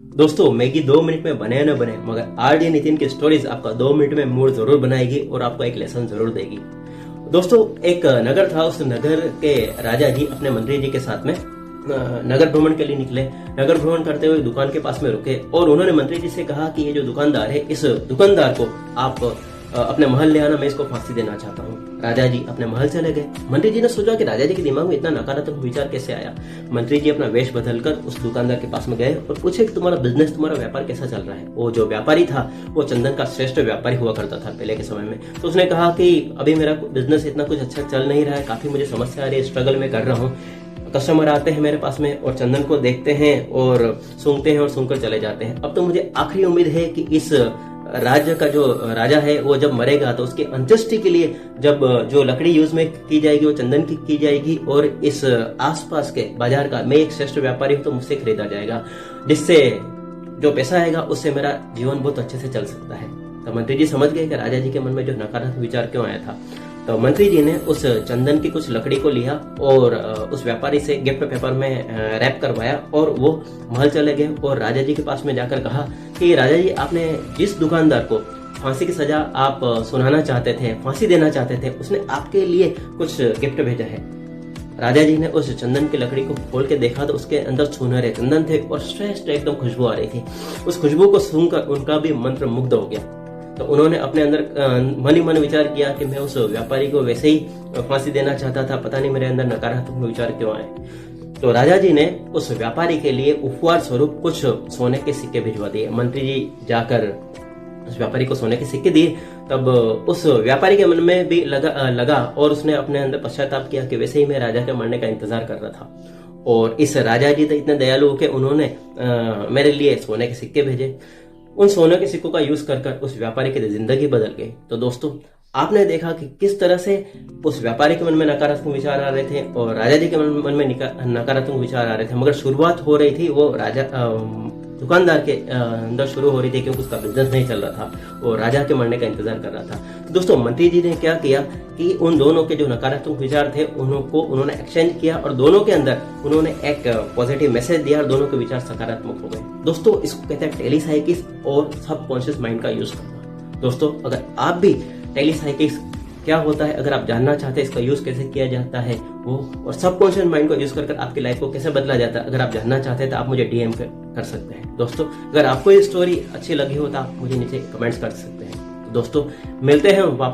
दोस्तों, Maggi 2 minute में बने न बने, मगर आरडी नितिन की स्टोरीज आपका 2 मिनट में मूड जरूर बनाएगी और आपको एक लेसन जरूर देगी। दोस्तों, एक नगर था। उस नगर के राजा जी अपने मंत्री जी के साथ में नगर भ्रमण के लिए निकले। नगर भ्रमण करते हुए दुकान के पास में रुके और उन्होंने मंत्री जी से कहा कि ये जो दुकानदार है, इस दुकानदार को आप अपने महल ले आना, मैं इसको फांसी देना चाहता हूँ। राजा जी अपने महल चले गए। मंत्री जी ने सोचा कि राजा जी के दिमाग में इतना नकारात्मक विचार कैसे आया। मंत्री जी अपना वेश बदलकर उस दुकानदार के पास में गए और पूछे कि तुम्हारा बिजनेस, तुम्हारा व्यापार कैसा चल रहा है। वो जो व्यापारी था वो चंदन का श्रेष्ठ व्यापारी हुआ करता था पहले के समय में। तो उसने कहा कि अभी मेरा बिजनेस इतना कुछ अच्छा चल नहीं रहा है, काफी मुझे समस्या आ रही है, स्ट्रगल में कर रहा हूँ। कस्टमर आते हैं मेरे पास में और चंदन को देखते हैं और सूंघते हैं और सूंघकर चले जाते हैं। अब तो मुझे आखिरी उम्मीद है कि इस राज्य का जो राजा है वो जब मरेगा तो उसकी अंत्येष्टि के लिए जब जो लकड़ी यूज में की जाएगी वो चंदन की जाएगी और इस आसपास के बाजार का मैं एक श्रेष्ठ व्यापारी हूं तो मुझसे खरीदा जाएगा, जिससे जो पैसा आएगा उससे मेरा जीवन बहुत अच्छे से चल सकता है। तो मंत्री जी समझ गए कि राजा जी के मन में जो नकारात्मक विचार क्यों आया था। तो मंत्री जी ने उस चंदन की कुछ लकड़ी को लिया और उस व्यापारी से गिफ्ट पेपर में रैप करवाया और वो महल चले गए और राजा जी के पास में जाकर कहा कि राजा जी, आपने जिस दुकानदार को फांसी की सजा आप सुनाना चाहते थे, फांसी देना चाहते थे, उसने आपके लिए कुछ गिफ्ट भेजा है। राजा जी ने उस चंदन की लकड़ी को खोल के देखा तो उसके अंदर सुनहरे चंदन थे और श्रेष्ठ एकदम खुशबू आ रही थी। उस खुशबू को सूंघकर उनका भी मंत्र मुग्ध हो गया। तो उन्होंने अपने अंदर मन ही मन विचार किया कि मैं उस व्यापारी को वैसे ही फांसी देना चाहता था, पता नहीं मेरे अंदर नकारात्मक विचार क्यों आए। तो राजा जी ने उस व्यापारी के लिए उपहार स्वरूप कुछ सोने के सिक्के भिजवा दिए। मंत्री जी जाकर उस व्यापारी को सोने के सिक्के दिए। तब उस व्यापारी के मन में भी लगा और उसने अपने अंदर पश्चाताप किया कि वैसे ही मैं राजा के मरने का इंतजार कर रहा था और इस राजा जी तो इतने दयालु हो के उन्होंने मेरे लिए सोने के सिक्के भेजे। उन सोने के सिक्कों का यूज कर उस व्यापारी की जिंदगी बदल गई। तो दोस्तों, आपने देखा कि किस तरह से उस व्यापारी के मन में नकारात्मक विचार आ रहे थे और राजा जी के मन में नकारात्मक विचार आ रहे थे, मगर शुरुआत हो रही थी वो राजा दुकानदार के अंदर शुरू हो रही थी क्योंकि उसका बिजनेस नहीं चल रहा था और राजा के मरने का इंतजार कर रहा था। तो दोस्तों, मंत्री जी ने क्या किया कि उन दोनों के जो नकारात्मक विचार थे उन्होंने एक्सचेंज किया और दोनों के अंदर उन्होंने एक पॉजिटिव मैसेज दिया और दोनों के विचार सकारात्मक हो गए। दोस्तों, इसको कहते हैं टेलीसाइकिक्स और सबकॉन्शियस माइंड का यूज करना। दोस्तों, अगर आप भी टेलीसाइकिक्स क्या होता है, अगर आप जानना चाहते हैं इसका यूज कैसे किया जाता है वो और सबकॉन्शियस माइंड को यूज कर आपकी लाइफ को कैसे बदला जाता है, अगर आप जानना चाहते हैं तो आप मुझे डीएम कर सकते हैं। दोस्तों, अगर आपको ये स्टोरी अच्छी लगी हो तो आप मुझे नीचे कमेंट्स कर सकते हैं। दोस्तों, मिलते हैं